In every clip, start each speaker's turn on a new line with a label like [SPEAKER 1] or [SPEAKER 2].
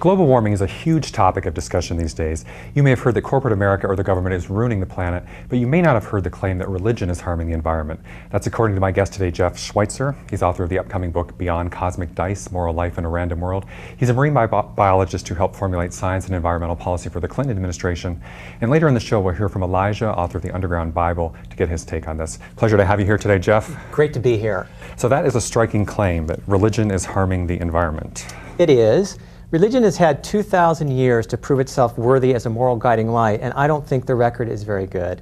[SPEAKER 1] Global warming is a huge topic of discussion these days. You may have heard that corporate America or the government is ruining the planet, but you may not have heard the claim that religion is harming the environment. That's according to my guest today, Jeff Schweitzer. He's author of the upcoming book, Beyond Cosmic Dice, Moral Life in a Random World. He's a marine biologist who helped formulate science and environmental policy for the Clinton administration. And later in the show, we'll hear from Elijah, author of the Underground Bible, to get his take on this. Pleasure to have you here today, Jeff.
[SPEAKER 2] Great to be here.
[SPEAKER 1] So that is a striking claim, that religion is harming the environment.
[SPEAKER 2] It is. Religion has had 2,000 years to prove itself worthy as a moral guiding light, and I don't think the record is very good.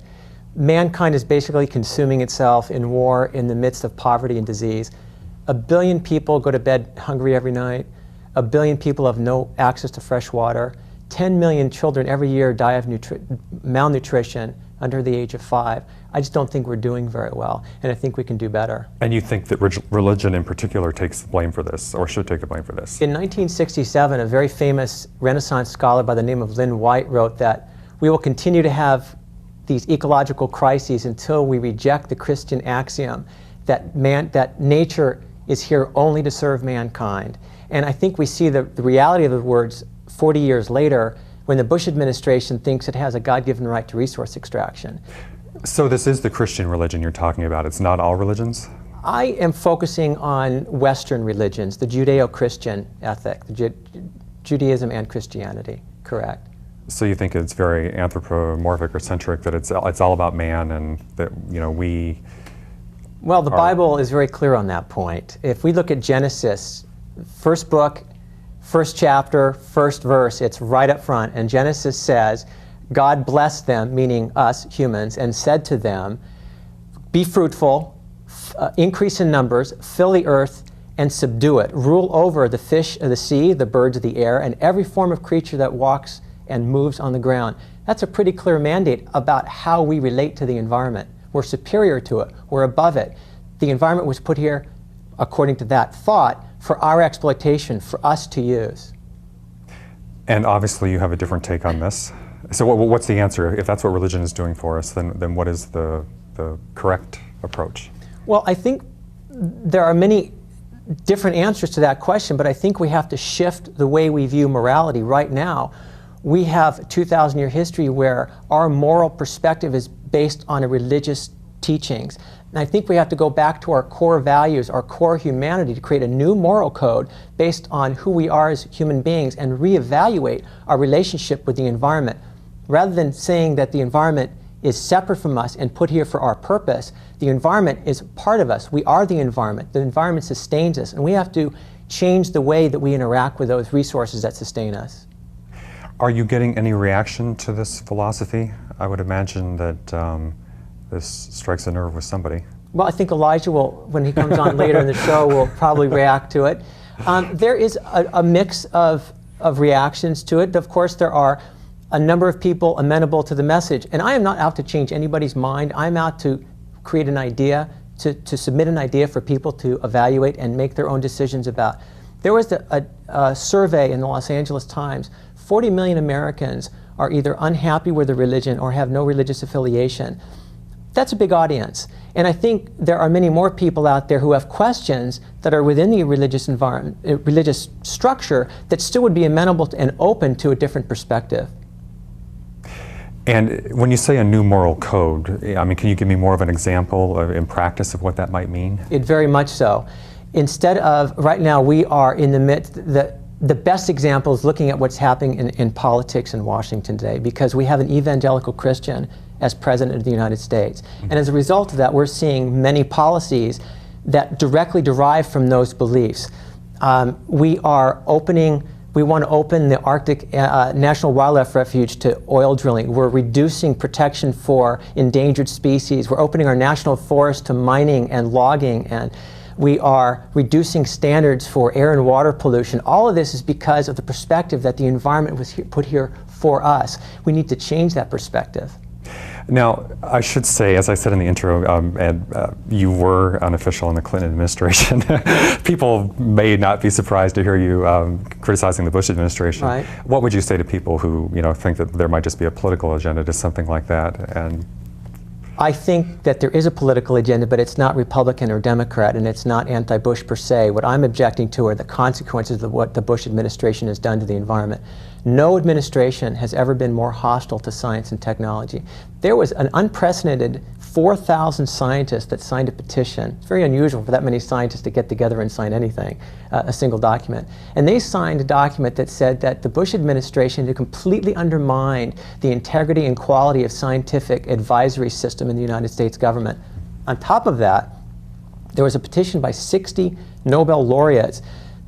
[SPEAKER 2] Mankind is basically consuming itself in war in the midst of poverty and disease. 1 billion people go to bed hungry every night. 1 billion people have no access to fresh water. 10 million children every year die of malnutrition under the age of 5. I just don't think we're doing very well, and I think we can do better.
[SPEAKER 1] And you think that religion in particular takes the blame for this, or should take the blame for this?
[SPEAKER 2] In 1967, a very famous Renaissance scholar by the name of Lynn White wrote that we will continue to have these ecological crises until we reject the Christian axiom that nature is here only to serve mankind. And I think we see the reality of the words 40 years later when the Bush administration thinks it has a God-given right to resource extraction.
[SPEAKER 1] So this is the Christian religion you're talking about. It's not all religions?
[SPEAKER 2] I am focusing on Western religions, the Judeo-Christian ethic, Judaism and Christianity, correct.
[SPEAKER 1] So you think it's very anthropomorphic or centric, that it's all about man, and that, you know, we...
[SPEAKER 2] Well, the Bible is very clear on that point. If we look at Genesis, first book, first chapter, first verse, it's right up front, and Genesis says, God blessed them, meaning us, humans, and said to them, be fruitful, increase in numbers, fill the earth, and subdue it. Rule over the fish of the sea, the birds of the air, and every form of creature that walks and moves on the ground. That's a pretty clear mandate about how we relate to the environment. We're superior to it. We're above it. The environment was put here, according to that thought, for our exploitation, for us to use.
[SPEAKER 1] And obviously you have a different take on this. So what's the answer? If that's what religion is doing for us, then what is the correct approach?
[SPEAKER 2] Well, I think there are many different answers to that question, but I think we have to shift the way we view morality. Right now, we have a 2,000-year history where our moral perspective is based on a religious teachings. And I think we have to go back to our core values, our core humanity, to create a new moral code based on who we are as human beings and reevaluate our relationship with the environment. Rather than saying that the environment is separate from us and put here for our purpose, the environment is part of us. We are the environment. The environment sustains us, and we have to change the way that we interact with those resources that sustain us.
[SPEAKER 1] Are you getting any reaction to this philosophy? I would imagine that this strikes a nerve with somebody.
[SPEAKER 2] Well, I think Elijah will, when he comes on later in the show, will probably react to it. There is a mix of reactions to it. Of course, there are a number of people amenable to the message. And I am not out to change anybody's mind. I'm out to create an idea, to submit an idea for people to evaluate and make their own decisions about. There was a survey in the Los Angeles Times. 40 million Americans are either unhappy with their religion or have no religious affiliation. That's a big audience. And I think there are many more people out there who have questions that are within the religious environment, religious structure, that still would be amenable to and open to a different perspective.
[SPEAKER 1] And when you say a new moral code, I mean, can you give me more of an example in practice of what that might mean?
[SPEAKER 2] It very much so. Instead of, right now we are in the midst, the best example is looking at what's happening in politics in Washington today, because we have an evangelical Christian as president of the United States. And as a result of that, we're seeing many policies that directly derive from those beliefs. We want to open the Arctic National Wildlife Refuge to oil drilling. We're reducing protection for endangered species. We're opening our national forest to mining and logging, and we are reducing standards for air and water pollution. All of this is because of the perspective that the environment was put here for us. We need to change that perspective.
[SPEAKER 1] Now, I should say, as I said in the intro, you were unofficial in the Clinton administration. People may not be surprised to hear you criticizing the Bush administration.
[SPEAKER 2] Right.
[SPEAKER 1] What would you say to people who, think that there might just be a political agenda to something like that? And
[SPEAKER 2] I think that there is a political agenda, but it's not Republican or Democrat, and it's not anti-Bush per se. What I'm objecting to are the consequences of what the Bush administration has done to the environment. No administration has ever been more hostile to science and technology. There was an unprecedented 4,000 scientists that signed a petition. It's very unusual for that many scientists to get together and sign anything, a single document. And they signed a document that said that the Bush administration had completely undermined the integrity and quality of scientific advisory system in the United States government. On top of that, there was a petition by 60 Nobel laureates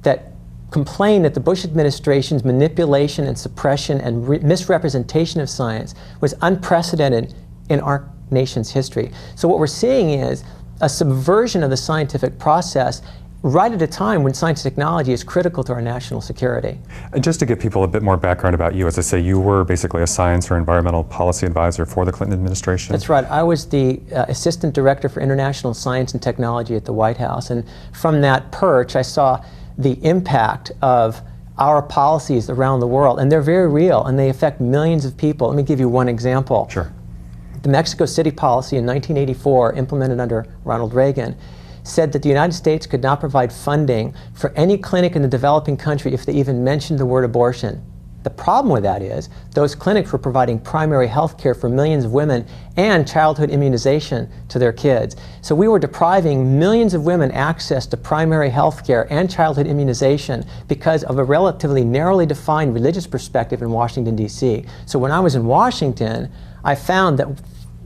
[SPEAKER 2] that complained that the Bush administration's manipulation and suppression and misrepresentation of science was unprecedented in our nation's history. So what we're seeing is a subversion of the scientific process right at a time when science and technology is critical to our national security.
[SPEAKER 1] And just to give people a bit more background about you, as I say, you were basically a science or environmental policy advisor for the Clinton administration.
[SPEAKER 2] That's right. I was the Assistant Director for International Science and Technology at the White House. And from that perch, I saw the impact of our policies around the world. And they're very real, and they affect millions of people. Let me give you one example.
[SPEAKER 1] Sure.
[SPEAKER 2] The Mexico City policy in 1984, implemented under Ronald Reagan, said that the United States could not provide funding for any clinic in the developing country if they even mentioned the word abortion. The problem with that is those clinics were providing primary health care for millions of women and childhood immunization to their kids. So we were depriving millions of women access to primary health care and childhood immunization because of a relatively narrowly defined religious perspective in Washington, D.C. So when I was in Washington, I found that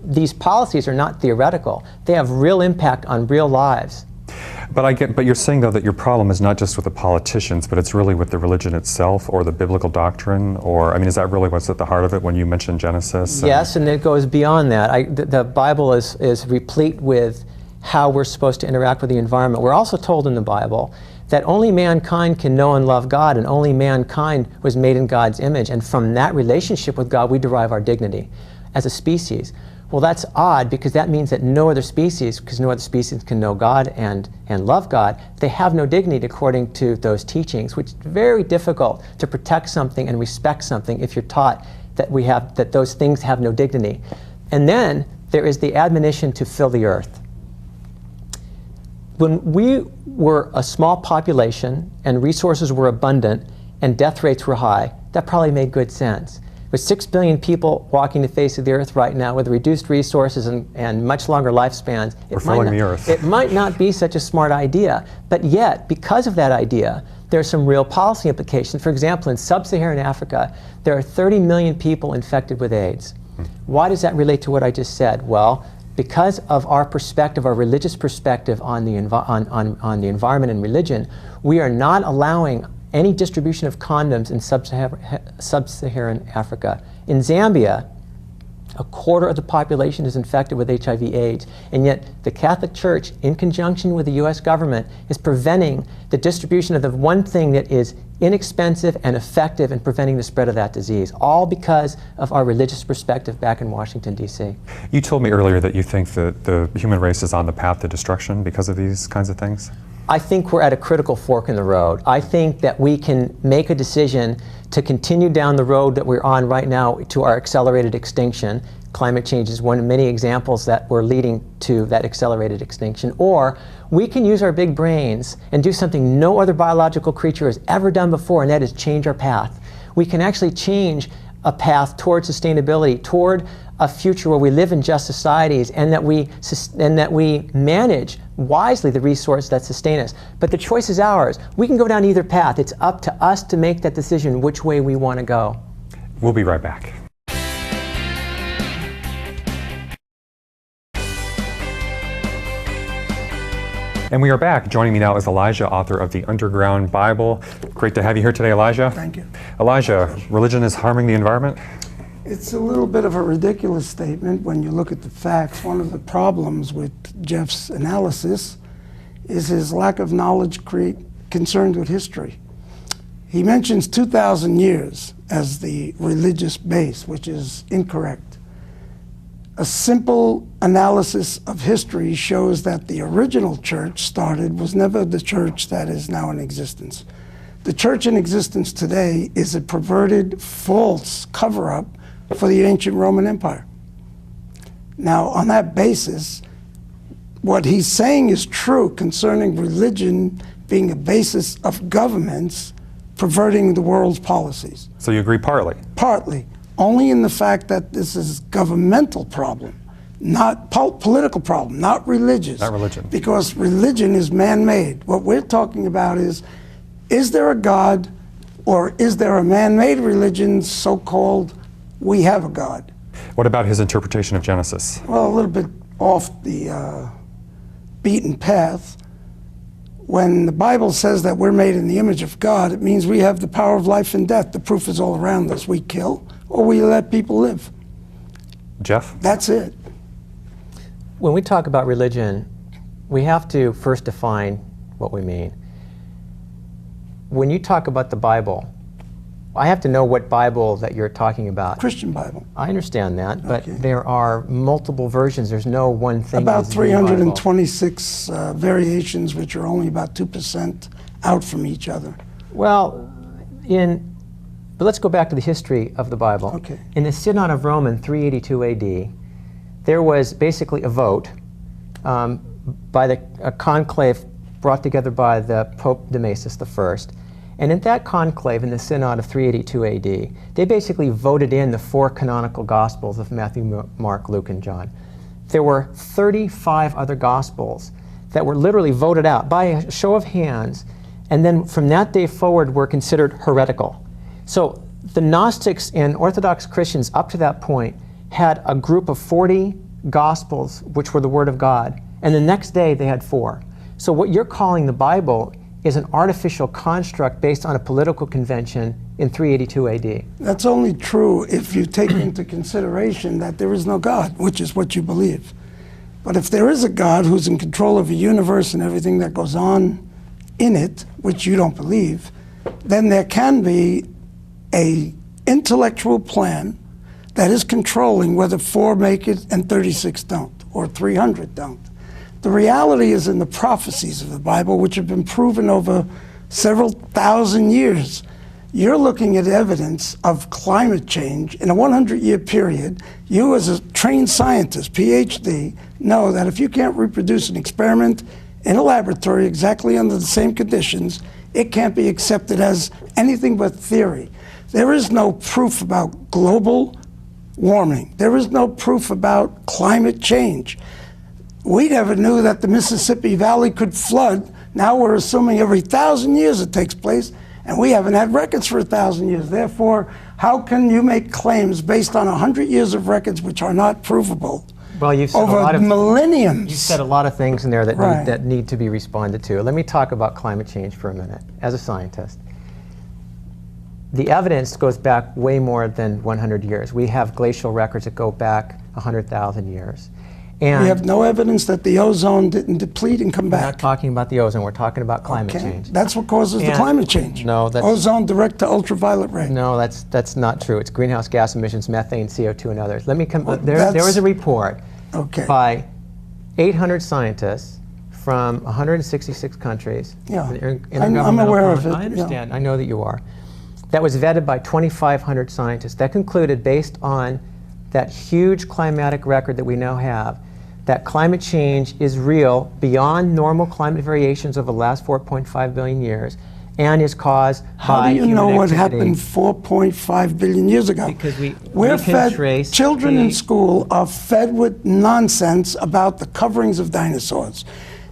[SPEAKER 2] these policies are not theoretical. They have real impact on real lives.
[SPEAKER 1] But you're saying, though, that your problem is not just with the politicians, but it's really with the religion itself or the biblical doctrine, or, I mean, is that really what's at the heart of it when you mention Genesis?
[SPEAKER 2] Yes, and it goes beyond that. The Bible is replete with how we're supposed to interact with the environment. We're also told in the Bible that only mankind can know and love God, and only mankind was made in God's image, and from that relationship with God, we derive our dignity as a species. Well, that's odd, because that means that no other species, because no other species can know God and love God, they have no dignity according to those teachings, which is very difficult to protect something and respect something if you're taught that those things have no dignity. And then there is the admonition to fill the earth. When we were a small population and resources were abundant and death rates were high, that probably made good sense. With 6 billion people walking the face of the earth right now with reduced resources and much longer lifespans, it might not be such a smart idea. But yet, because of that idea, there are some real policy implications. For example, in sub-Saharan Africa, there are 30 million people infected with AIDS. Why does that relate to what I just said? Well, because of our perspective, our religious perspective on the environment and religion, we are not allowing any distribution of condoms in sub-Saharan Africa. In Zambia, a quarter of the population is infected with HIV/AIDS, and yet the Catholic Church, in conjunction with the U.S. government, is preventing the distribution of the one thing that is inexpensive and effective in preventing the spread of that disease, all because of our religious perspective back in Washington, D.C.
[SPEAKER 1] You told me earlier that you think that the human race is on the path to destruction because of these kinds of things?
[SPEAKER 2] I think we're at a critical fork in the road. I think that we can make a decision to continue down the road that we're on right now to our accelerated extinction. Climate change is one of many examples that we're leading to that accelerated extinction. Or we can use our big brains and do something no other biological creature has ever done before, and that is change our path. We can actually change a path toward sustainability, toward a future where we live in just societies, and that we manage wisely the resources that sustain us. But the choice is ours. We can go down either path. It's up to us to make that decision which way we want to go.
[SPEAKER 1] We'll be right back. And we are back. Joining me now is Elijah, author of The Underground Bible. Great to have you here today, Elijah.
[SPEAKER 3] Thank you.
[SPEAKER 1] Elijah, religion is harming the environment?
[SPEAKER 3] It's a little bit of a ridiculous statement when you look at the facts. One of the problems with Jeff's analysis is his lack of knowledge concerned with history. He mentions 2,000 years as the religious base, which is incorrect. A simple analysis of history shows that the original church was never the church that is now in existence. The church in existence today is a perverted, false cover-up for the ancient Roman Empire. Now, on that basis, what he's saying is true concerning religion being a basis of governments perverting the world's policies.
[SPEAKER 1] So you agree partly?
[SPEAKER 3] Partly. Only in the fact that this is governmental problem, not political problem, not religious.
[SPEAKER 1] Not religion.
[SPEAKER 3] Because religion is man-made. What we're talking about is there a God, or is there a man-made religion, so-called, we have a God?
[SPEAKER 1] What about his interpretation of Genesis?
[SPEAKER 3] Well, a little bit off the beaten path. When the Bible says that we're made in the image of God, it means we have the power of life and death. The proof is all around us. We kill or we let people live.
[SPEAKER 1] Jeff?
[SPEAKER 3] That's it.
[SPEAKER 2] When we talk about religion, we have to first define what we mean. When you talk about the Bible, I have to know what Bible that you're talking about.
[SPEAKER 3] Christian Bible.
[SPEAKER 2] I understand that, but
[SPEAKER 3] Okay.
[SPEAKER 2] there are multiple versions. There's no one thing.
[SPEAKER 3] About
[SPEAKER 2] as the Bible.
[SPEAKER 3] 326 variations, which are only about 2% out from each other.
[SPEAKER 2] Well, but let's go back to the history of the Bible.
[SPEAKER 3] Okay.
[SPEAKER 2] In the Synod of Rome in 382 AD, there was basically a vote by a conclave brought together by the Pope Damasus I. And in that conclave, in the Synod of 382 AD, they basically voted in the 4 canonical Gospels of Matthew, Mark, Luke, and John. There were 35 other Gospels that were literally voted out by a show of hands, and then from that day forward were considered heretical. So the Gnostics and Orthodox Christians up to that point had a group of 40 Gospels, which were the Word of God, and the next day they had 4. So what you're calling the Bible is an artificial construct based on a political convention in 382 AD.
[SPEAKER 3] That's only true if you take into consideration that there is no God, which is what you believe. But if there is a God who's in control of the universe and everything that goes on in it, which you don't believe, then there can be an intellectual plan that is controlling whether 4 make it and 36 don't, or 300 don't. The reality is in the prophecies of the Bible, which have been proven over several thousand years. You're looking at evidence of climate change in a 100-year period. You, as a trained scientist, PhD, know that if you can't reproduce an experiment in a laboratory exactly under the same conditions, it can't be accepted as anything but theory. There is no proof about global warming. There is no proof about climate change. We never knew that the Mississippi Valley could flood. Now we're assuming every 1,000 years it takes place, and we haven't had records for 1,000 years. Therefore, how can you make claims based on 100 years of records which are not provable?
[SPEAKER 2] Well, you've said
[SPEAKER 3] over
[SPEAKER 2] a lot of
[SPEAKER 3] millenniums.
[SPEAKER 2] You said a lot of things in there that,
[SPEAKER 3] Right.
[SPEAKER 2] that need to be responded to. Let me talk about climate change for a minute. As a scientist, the evidence goes back way more than 100 years. We have glacial records that go back 100,000 years. And
[SPEAKER 3] We have no evidence that the ozone didn't deplete and come
[SPEAKER 2] we're
[SPEAKER 3] back.
[SPEAKER 2] not talking about the ozone. We're talking about climate
[SPEAKER 3] Okay.
[SPEAKER 2] change.
[SPEAKER 3] That's what causes the
[SPEAKER 2] And-
[SPEAKER 3] climate change.
[SPEAKER 2] No, that's-
[SPEAKER 3] ozone direct to ultraviolet ray.
[SPEAKER 2] No, that's not true. It's greenhouse gas emissions, methane, CO2, and others. Let me come.
[SPEAKER 3] Well,
[SPEAKER 2] there
[SPEAKER 3] that's-
[SPEAKER 2] was a report
[SPEAKER 3] Okay.
[SPEAKER 2] by 800 scientists from 166 countries.
[SPEAKER 3] Yeah.
[SPEAKER 2] The
[SPEAKER 3] I'm
[SPEAKER 2] Intergovernmental
[SPEAKER 3] aware of
[SPEAKER 2] Forum.
[SPEAKER 3] it,
[SPEAKER 2] I
[SPEAKER 3] yeah.
[SPEAKER 2] understand. I know that you are. That was vetted by 2,500 scientists. That concluded, based on that huge climatic record that we now have, that climate change is real beyond normal climate variations of the last 4.5 billion years and is caused
[SPEAKER 3] How
[SPEAKER 2] by
[SPEAKER 3] do you
[SPEAKER 2] human
[SPEAKER 3] know what
[SPEAKER 2] activity.
[SPEAKER 3] happened 4.5 billion years ago?
[SPEAKER 2] Because we
[SPEAKER 3] We're
[SPEAKER 2] can
[SPEAKER 3] fed,
[SPEAKER 2] trace
[SPEAKER 3] children in
[SPEAKER 2] the-
[SPEAKER 3] school are fed with nonsense about the coverings of dinosaurs,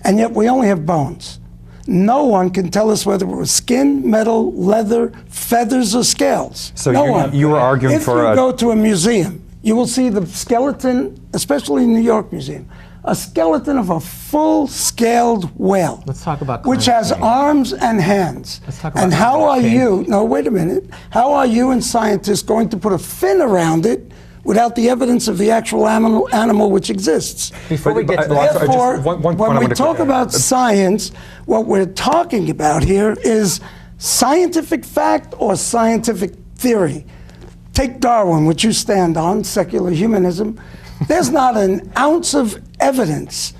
[SPEAKER 3] and yet we only have bones. No one can tell us whether it was skin, metal, leather, feathers, or scales.
[SPEAKER 1] So
[SPEAKER 3] no
[SPEAKER 1] you-
[SPEAKER 3] one.
[SPEAKER 1] you were arguing
[SPEAKER 3] if
[SPEAKER 1] for
[SPEAKER 3] you
[SPEAKER 1] a-
[SPEAKER 3] go to a museum, you will see the skeleton, especially in the New York Museum, a skeleton of a full-scaled whale.
[SPEAKER 2] Let's talk about
[SPEAKER 3] which
[SPEAKER 2] climate
[SPEAKER 3] has
[SPEAKER 2] change.
[SPEAKER 3] arms and hands.
[SPEAKER 2] Let's talk about
[SPEAKER 3] And how
[SPEAKER 2] climate
[SPEAKER 3] are
[SPEAKER 2] change.
[SPEAKER 3] you? No, wait a minute. How are you and scientists going to put a fin around it without the evidence of the actual animal which exists?
[SPEAKER 2] Before we get to
[SPEAKER 1] Well,
[SPEAKER 2] that,
[SPEAKER 1] sorry,
[SPEAKER 3] Therefore,
[SPEAKER 1] just one point I
[SPEAKER 3] when we
[SPEAKER 1] wanted to-
[SPEAKER 3] talk about science, what we're talking about here is scientific fact or scientific theory. Take Darwin, which you stand on, secular humanism. There's not an ounce of evidence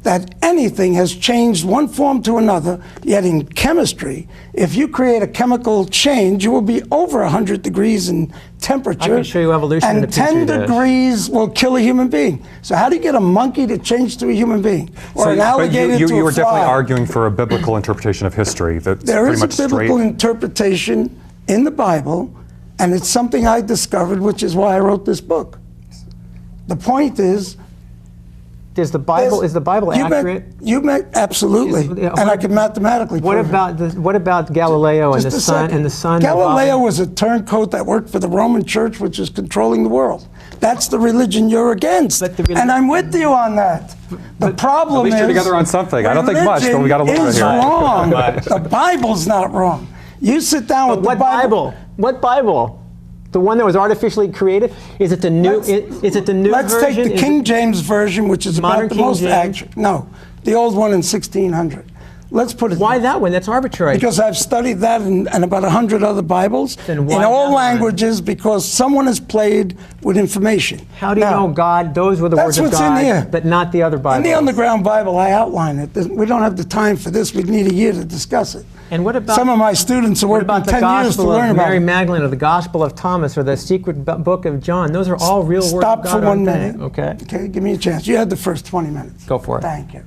[SPEAKER 3] that anything has changed one form to another, yet in chemistry, if you create a chemical change, you will be over 100 degrees in temperature.
[SPEAKER 2] I can show you evolution in
[SPEAKER 3] and
[SPEAKER 2] a petri
[SPEAKER 3] 10
[SPEAKER 2] dish.
[SPEAKER 3] degrees will kill a human being. So how do you get a monkey to change to a human being? Or an alligator to a fly?
[SPEAKER 1] You were definitely arguing for a biblical interpretation of history. That's
[SPEAKER 3] There
[SPEAKER 1] pretty
[SPEAKER 3] is a
[SPEAKER 1] much
[SPEAKER 3] biblical
[SPEAKER 1] straight.
[SPEAKER 3] interpretation in the Bible, and it's something I discovered, which is why I wrote this book. The point is,
[SPEAKER 2] Is the Bible accurate?
[SPEAKER 3] Absolutely, and I can mathematically
[SPEAKER 2] What
[SPEAKER 3] prove it.
[SPEAKER 2] what about Galileo and
[SPEAKER 3] Just
[SPEAKER 2] the
[SPEAKER 3] a
[SPEAKER 2] sun
[SPEAKER 3] second.
[SPEAKER 2] and the sun?
[SPEAKER 3] Galileo was a turncoat that worked for the Roman Church, which is controlling the world. That's the religion you're against, and I'm with you on that. The problem
[SPEAKER 1] At least
[SPEAKER 3] is
[SPEAKER 1] you're together on something. I don't think much, but we got a little bit
[SPEAKER 3] religion
[SPEAKER 1] here.
[SPEAKER 3] is wrong. The Bible's not wrong. You sit down with
[SPEAKER 2] What
[SPEAKER 3] the Bible.
[SPEAKER 2] What Bible? The one that was artificially created? Is it the new? Is it the new
[SPEAKER 3] Let's
[SPEAKER 2] version?
[SPEAKER 3] take the King James version, which is
[SPEAKER 2] Modern
[SPEAKER 3] about the
[SPEAKER 2] King
[SPEAKER 3] most
[SPEAKER 2] James?
[SPEAKER 3] accurate. No, the old one in 1600. Let's put it.
[SPEAKER 2] Why that one? That's arbitrary.
[SPEAKER 3] Because I've studied that and about 100 other Bibles
[SPEAKER 2] Then
[SPEAKER 3] in
[SPEAKER 2] why
[SPEAKER 3] all
[SPEAKER 2] that one?
[SPEAKER 3] languages, because someone has played with information.
[SPEAKER 2] How do you know God? Those were the words
[SPEAKER 3] that's
[SPEAKER 2] of
[SPEAKER 3] what's
[SPEAKER 2] God,
[SPEAKER 3] in here.
[SPEAKER 2] but not the other Bibles.
[SPEAKER 3] In the Underground Bible, I outline it. We don't have the time for this. We'd need a year to discuss it.
[SPEAKER 2] And what about
[SPEAKER 3] Some of my students are
[SPEAKER 2] what
[SPEAKER 3] working
[SPEAKER 2] about the
[SPEAKER 3] 10 years to
[SPEAKER 2] Gospel
[SPEAKER 3] learn
[SPEAKER 2] of
[SPEAKER 3] about
[SPEAKER 2] Mary
[SPEAKER 3] it.
[SPEAKER 2] Magdalene, or the Gospel of Thomas, or the secret book of John? Those are all real words of
[SPEAKER 3] Stop
[SPEAKER 2] God.
[SPEAKER 3] for 1
[SPEAKER 2] aren't they?
[SPEAKER 3] minute.
[SPEAKER 2] Okay.
[SPEAKER 3] Okay, give me a chance. You had the first 20 minutes.
[SPEAKER 2] Go for it.
[SPEAKER 3] Thank you.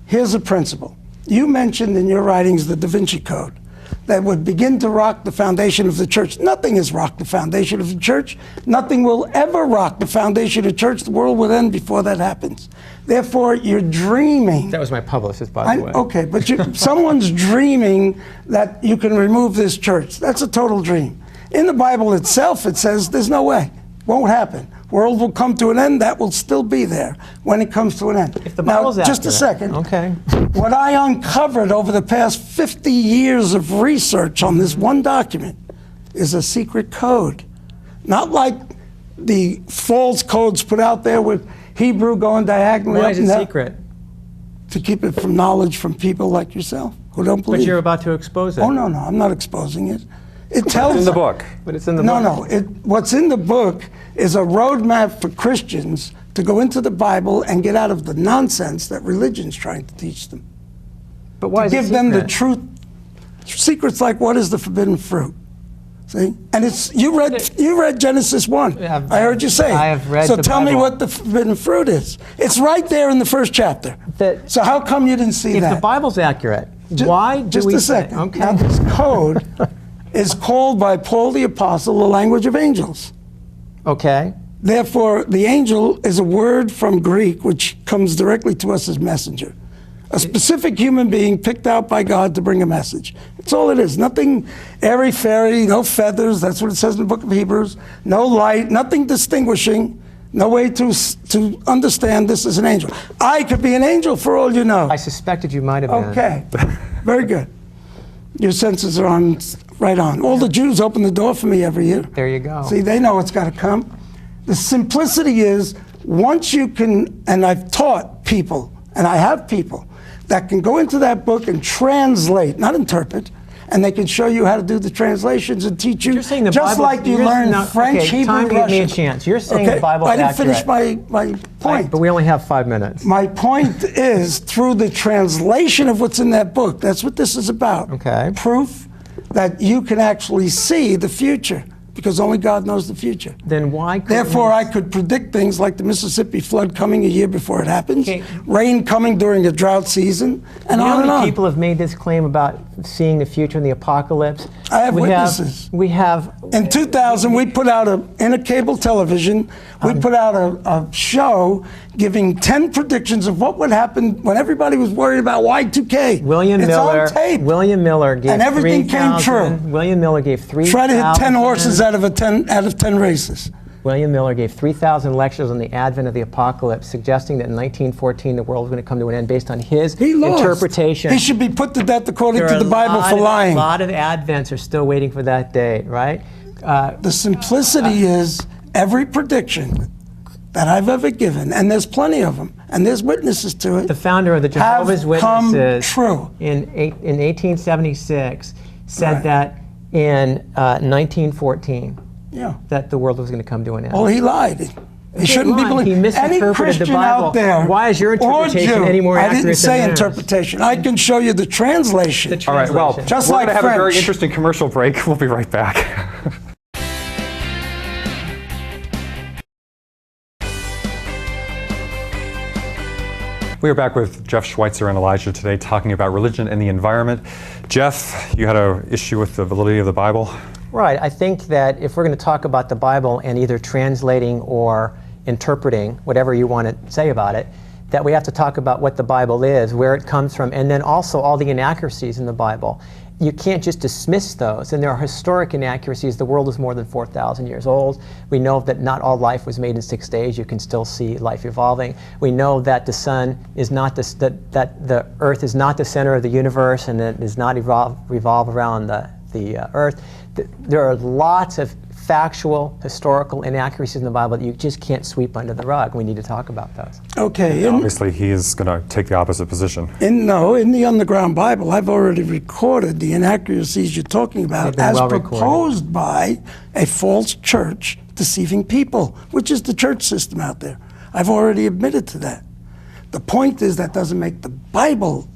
[SPEAKER 3] Here's a principle. You mentioned in your writings the Da Vinci Code that would begin to rock the foundation of the church. Nothing has rocked the foundation of the church. Nothing will ever rock the foundation of the church. The world will end before that happens. Therefore, you're dreaming.
[SPEAKER 2] That was my publicist, by the way.
[SPEAKER 3] Okay, but someone's dreaming that you can remove this church. That's a total dream. In the Bible itself, it says there's no way. Won't happen. World will come to an end. That will still be there when it comes to an end.
[SPEAKER 2] If the Bible's
[SPEAKER 3] now, just a
[SPEAKER 2] accurate.
[SPEAKER 3] second.
[SPEAKER 2] Okay.
[SPEAKER 3] What I uncovered over the past 50 years of research on this one document is a secret code. Not like the false codes put out there with Hebrew going diagonally
[SPEAKER 2] Why
[SPEAKER 3] up
[SPEAKER 2] is
[SPEAKER 3] and
[SPEAKER 2] it
[SPEAKER 3] down.
[SPEAKER 2] secret?
[SPEAKER 3] To keep it from knowledge from people like yourself who don't believe.
[SPEAKER 2] But you're about to expose it.
[SPEAKER 3] Oh, no, I'm not exposing it. It tells
[SPEAKER 1] in the book.
[SPEAKER 2] But it's in the
[SPEAKER 3] No,
[SPEAKER 2] book.
[SPEAKER 3] no. What's in the book is a roadmap for Christians to go into the Bible and get out of the nonsense that religion's trying to teach them.
[SPEAKER 2] But why
[SPEAKER 3] To
[SPEAKER 2] is it
[SPEAKER 3] give them the
[SPEAKER 2] secret?
[SPEAKER 3] truth. Secrets like what is the forbidden fruit? See? And it's you read Genesis 1.
[SPEAKER 2] Yeah,
[SPEAKER 3] I heard you say it.
[SPEAKER 2] I have read
[SPEAKER 3] So
[SPEAKER 2] the
[SPEAKER 3] tell me
[SPEAKER 2] Bible.
[SPEAKER 3] what the forbidden fruit is. It's right there in the first chapter.
[SPEAKER 2] That-
[SPEAKER 3] So how come you didn't see
[SPEAKER 2] If
[SPEAKER 3] that?
[SPEAKER 2] the Bible's accurate,
[SPEAKER 3] Ju-
[SPEAKER 2] why do
[SPEAKER 3] just
[SPEAKER 2] we
[SPEAKER 3] a second.
[SPEAKER 2] Okay.
[SPEAKER 3] Now this code is called by Paul the Apostle the language of angels.
[SPEAKER 2] Okay.
[SPEAKER 3] Therefore, the angel is a word from Greek which comes directly to us as messenger. A specific human being picked out by God to bring a message. That's all it is. Nothing airy-fairy, no feathers. That's what it says in the book of Hebrews. No light, nothing distinguishing. No way to understand this as an angel. I could be an angel for all you know.
[SPEAKER 2] I suspected you might have been.
[SPEAKER 3] Okay, very good. Your senses are on, right on. All the Jews open the door for me every year.
[SPEAKER 2] There you go.
[SPEAKER 3] See, they know it's got to come. The simplicity is, once you can, and I've taught people, and I have people, that can go into that book and translate, not interpret, and they can show you how to do the translations and teach you,
[SPEAKER 2] You're saying the
[SPEAKER 3] just
[SPEAKER 2] Bible's-
[SPEAKER 3] like you
[SPEAKER 2] you're-
[SPEAKER 3] learn
[SPEAKER 2] no,
[SPEAKER 3] French,
[SPEAKER 2] okay,
[SPEAKER 3] Hebrew,
[SPEAKER 2] time to give
[SPEAKER 3] Russian.
[SPEAKER 2] me a chance. You're saying the Bible's
[SPEAKER 3] I didn't finish
[SPEAKER 2] accurate.
[SPEAKER 3] my point.
[SPEAKER 2] But we only have 5 minutes.
[SPEAKER 3] My point is, through the translation of what's in that book, that's what this is about.
[SPEAKER 2] Okay.
[SPEAKER 3] Proof that you can actually see the future, because only God knows the future.
[SPEAKER 2] Then why?
[SPEAKER 3] Therefore, I could predict things like the Mississippi flood coming a year before it happens,
[SPEAKER 2] Okay.
[SPEAKER 3] rain coming during a drought season, and
[SPEAKER 2] You know
[SPEAKER 3] on
[SPEAKER 2] how
[SPEAKER 3] and
[SPEAKER 2] many
[SPEAKER 3] on.
[SPEAKER 2] people have made this claim about seeing the future in the apocalypse?
[SPEAKER 3] I have
[SPEAKER 2] we
[SPEAKER 3] witnesses.
[SPEAKER 2] We have.
[SPEAKER 3] In 2000, we put out in a cable television, we put out a show giving 10 predictions of what would happen when everybody was worried about Y2K.
[SPEAKER 2] William
[SPEAKER 3] it's
[SPEAKER 2] Miller.
[SPEAKER 3] on tape.
[SPEAKER 2] William Miller gave
[SPEAKER 3] And everything came
[SPEAKER 2] 3,000
[SPEAKER 3] true.
[SPEAKER 2] William Miller gave 3,000.
[SPEAKER 3] Try to hit 10 horses out of 10 races.
[SPEAKER 2] William Miller gave 3,000 lectures on the advent of the apocalypse, suggesting that in 1914 the world was going to come to an end based on his
[SPEAKER 3] He lost.
[SPEAKER 2] interpretation.
[SPEAKER 3] He should be put to death according
[SPEAKER 2] There
[SPEAKER 3] to
[SPEAKER 2] are
[SPEAKER 3] the Bible for lying.
[SPEAKER 2] A lot of Advents are still waiting for that day, right?
[SPEAKER 3] The simplicity is every prediction that I've ever given, and there's plenty of them, and there's witnesses to it.
[SPEAKER 2] The founder of the
[SPEAKER 3] have
[SPEAKER 2] Jehovah's
[SPEAKER 3] come
[SPEAKER 2] Witnesses
[SPEAKER 3] true.
[SPEAKER 2] in 1876 said
[SPEAKER 3] Right.
[SPEAKER 2] that in 1914
[SPEAKER 3] Yeah.
[SPEAKER 2] that the world was going to come to an end.
[SPEAKER 3] Well, he lied. They shouldn't be believed.
[SPEAKER 2] He
[SPEAKER 3] Any
[SPEAKER 2] misinterpreted
[SPEAKER 3] Christian
[SPEAKER 2] the Bible.
[SPEAKER 3] out there,
[SPEAKER 2] Why is your interpretation
[SPEAKER 3] or Jew,
[SPEAKER 2] any more
[SPEAKER 3] I
[SPEAKER 2] accurate
[SPEAKER 3] didn't say
[SPEAKER 2] than theirs?
[SPEAKER 3] interpretation. I can show you the translation.
[SPEAKER 1] All right, well,
[SPEAKER 2] Translation.
[SPEAKER 3] Just
[SPEAKER 1] we're
[SPEAKER 3] like
[SPEAKER 1] going to have a very
[SPEAKER 3] French.
[SPEAKER 1] interesting commercial break. We'll be right back. We are back with Jeff Schweitzer and Elijah today talking about religion and the environment. Jeff, you had an issue with the validity of the Bible?
[SPEAKER 2] Right. I think that if we're going to talk about the Bible and either translating or interpreting, whatever you want to say about it, that we have to talk about what the Bible is, where it comes from, and then also all the inaccuracies in the Bible. You can't just dismiss those, and there are historic inaccuracies. The world is more than 4,000 years old. We know that not all life was made in 6 days. You can still see life evolving. We know that the sun is not that the earth is not the center of the universe, and it does not revolve around the earth. There are lots of factual, historical inaccuracies in the Bible that you just can't sweep under the rug. We need to talk about those.
[SPEAKER 3] Okay.
[SPEAKER 1] Obviously, he is going to take the opposite position.
[SPEAKER 3] In the Underground Bible, I've already recorded the inaccuracies you're talking about
[SPEAKER 2] They've been
[SPEAKER 3] as
[SPEAKER 2] well
[SPEAKER 3] proposed by a false church deceiving people, which is the church system out there. I've already admitted to that. The point is that doesn't make the Bible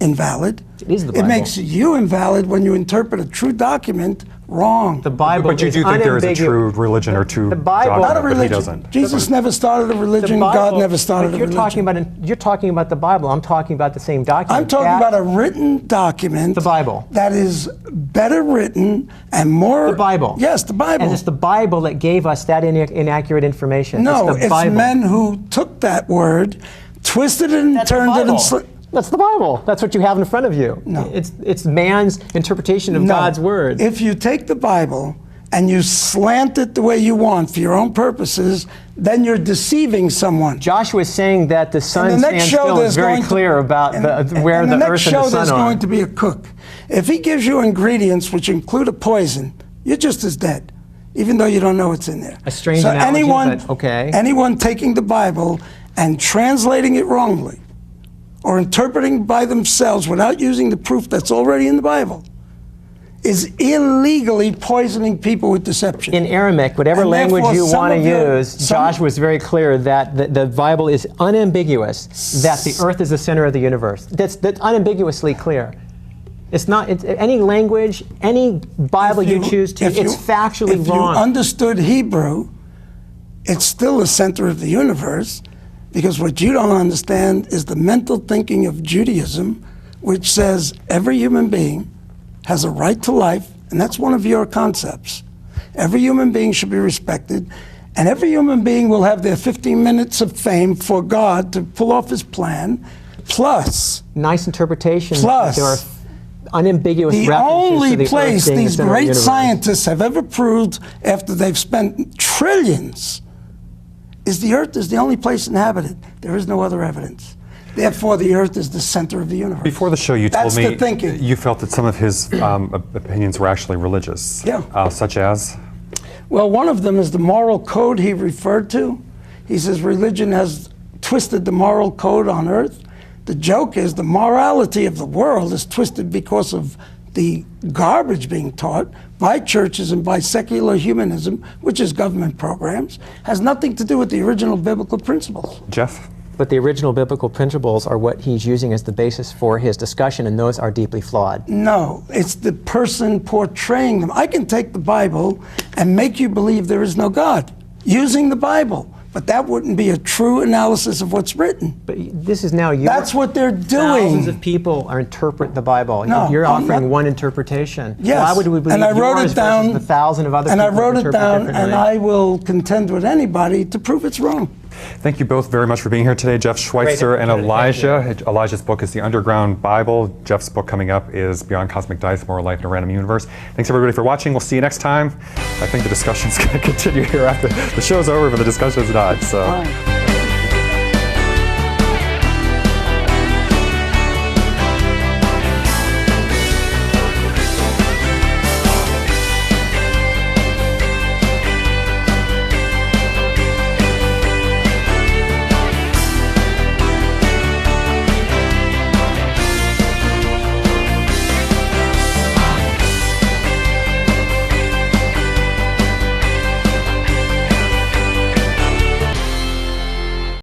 [SPEAKER 3] invalid.
[SPEAKER 2] It is the Bible.
[SPEAKER 3] It makes you invalid when you interpret a true document wrong.
[SPEAKER 2] The Bible
[SPEAKER 1] But you
[SPEAKER 2] is
[SPEAKER 1] do think there is a
[SPEAKER 2] unambiguous.
[SPEAKER 1] true religion or true
[SPEAKER 2] The Bible-
[SPEAKER 1] dogma,
[SPEAKER 3] Not a
[SPEAKER 1] but he
[SPEAKER 3] religion.
[SPEAKER 1] doesn't.
[SPEAKER 3] Jesus never started a religion.
[SPEAKER 2] The Bible-
[SPEAKER 3] God never started a
[SPEAKER 2] but you're
[SPEAKER 3] religion.
[SPEAKER 2] you're talking about the Bible. I'm talking about the same document.
[SPEAKER 3] I'm talking about a written document.
[SPEAKER 2] The Bible.
[SPEAKER 3] That is better written and more.
[SPEAKER 2] The Bible.
[SPEAKER 3] Yes, the Bible.
[SPEAKER 2] And it's the Bible that gave us that inaccurate information.
[SPEAKER 3] No,
[SPEAKER 2] it's the
[SPEAKER 3] it's
[SPEAKER 2] Bible.
[SPEAKER 3] men who took that word, twisted it and
[SPEAKER 2] That's the
[SPEAKER 3] turned it
[SPEAKER 2] Bible.
[SPEAKER 3] and
[SPEAKER 2] That's the Bible. That's what you have in front of you.
[SPEAKER 3] No.
[SPEAKER 2] It's man's interpretation of
[SPEAKER 3] No.
[SPEAKER 2] God's word.
[SPEAKER 3] If you take the Bible and you slant it the way you want for your own purposes, then you're deceiving someone.
[SPEAKER 2] Joshua is saying that the sun
[SPEAKER 3] In the next
[SPEAKER 2] stands
[SPEAKER 3] show,
[SPEAKER 2] still
[SPEAKER 3] there's
[SPEAKER 2] is very
[SPEAKER 3] going to-
[SPEAKER 2] clear about where
[SPEAKER 3] in
[SPEAKER 2] the
[SPEAKER 3] next
[SPEAKER 2] earth
[SPEAKER 3] show,
[SPEAKER 2] and the
[SPEAKER 3] there's
[SPEAKER 2] sun
[SPEAKER 3] going
[SPEAKER 2] are.
[SPEAKER 3] to be a cook. If he gives you ingredients which include a poison, you're just as dead, even though you don't know what's in there.
[SPEAKER 2] A strange
[SPEAKER 3] so
[SPEAKER 2] analogy,
[SPEAKER 3] anyone,
[SPEAKER 2] but okay.
[SPEAKER 3] anyone taking the Bible and translating it wrongly, or interpreting by themselves without using the proof that's already in the Bible, is illegally poisoning people with deception.
[SPEAKER 2] In Aramaic, whatever
[SPEAKER 3] And
[SPEAKER 2] language
[SPEAKER 3] therefore,
[SPEAKER 2] you
[SPEAKER 3] some
[SPEAKER 2] want to
[SPEAKER 3] of your-
[SPEAKER 2] use,
[SPEAKER 3] some-
[SPEAKER 2] Joshua was very clear that the Bible is unambiguous, that the earth is the center of the universe. That's unambiguously clear. It's not any language, any Bible you choose to, it's factually
[SPEAKER 3] if
[SPEAKER 2] wrong.
[SPEAKER 3] If you understood Hebrew, it's still the center of the universe, because what you don't understand is the mental thinking of Judaism, which says every human being has a right to life, and that's one of your concepts. Every human being should be respected, and every human being will have their 15 minutes of fame for God to pull off his plan, plus
[SPEAKER 2] Nice interpretation.
[SPEAKER 3] Plus,
[SPEAKER 2] there are unambiguous
[SPEAKER 3] the
[SPEAKER 2] references
[SPEAKER 3] only
[SPEAKER 2] to the earth
[SPEAKER 3] place
[SPEAKER 2] being the
[SPEAKER 3] these
[SPEAKER 2] center of the
[SPEAKER 3] great
[SPEAKER 2] universe.
[SPEAKER 3] scientists have ever proved, after they've spent trillions, is the earth is the only place inhabited. There is no other evidence. Therefore, the earth is the center of the universe.
[SPEAKER 1] Before the show, you told
[SPEAKER 3] That's
[SPEAKER 1] me
[SPEAKER 3] the thinking.
[SPEAKER 1] you felt that some of his opinions were actually religious.
[SPEAKER 3] Yeah.
[SPEAKER 1] Such as?
[SPEAKER 3] Well, one of them is the moral code he referred to. He says religion has twisted the moral code on earth. The joke is the morality of the world is twisted because of the garbage being taught by churches and by secular humanism, which is government programs, has nothing to do with the original biblical principles.
[SPEAKER 1] Jeff?
[SPEAKER 2] But the original biblical principles are what he's using as the basis for his discussion, and those are deeply flawed.
[SPEAKER 3] No, it's the person portraying them. I can take the Bible and make you believe there is no God using the Bible, but that wouldn't be a true analysis of what's written.
[SPEAKER 2] But this is now your...
[SPEAKER 3] That's what they're
[SPEAKER 2] Thousands
[SPEAKER 3] doing.
[SPEAKER 2] of people interpret the Bible.
[SPEAKER 3] No,
[SPEAKER 2] You're
[SPEAKER 3] I'm
[SPEAKER 2] offering
[SPEAKER 3] not-
[SPEAKER 2] one interpretation.
[SPEAKER 3] Yes.
[SPEAKER 2] Why would we believe
[SPEAKER 3] and I wrote
[SPEAKER 2] yours
[SPEAKER 3] it down,
[SPEAKER 2] versus the thousand of other
[SPEAKER 3] and
[SPEAKER 2] people
[SPEAKER 3] I wrote
[SPEAKER 2] who
[SPEAKER 3] it
[SPEAKER 2] interpret
[SPEAKER 3] down,
[SPEAKER 2] differently?
[SPEAKER 3] and I will contend with anybody to prove it's wrong.
[SPEAKER 1] Thank you both very much for being here today, Jeff Schweitzer and Elijah. Elijah's book is The Underground Bible. Jeff's book coming up is Beyond Cosmic Dice, Moral Life in a Random Universe. Thanks everybody for watching. We'll see you next time. I think the discussion's going to continue here after the show's over, but the discussion's not. So.
[SPEAKER 3] Fine.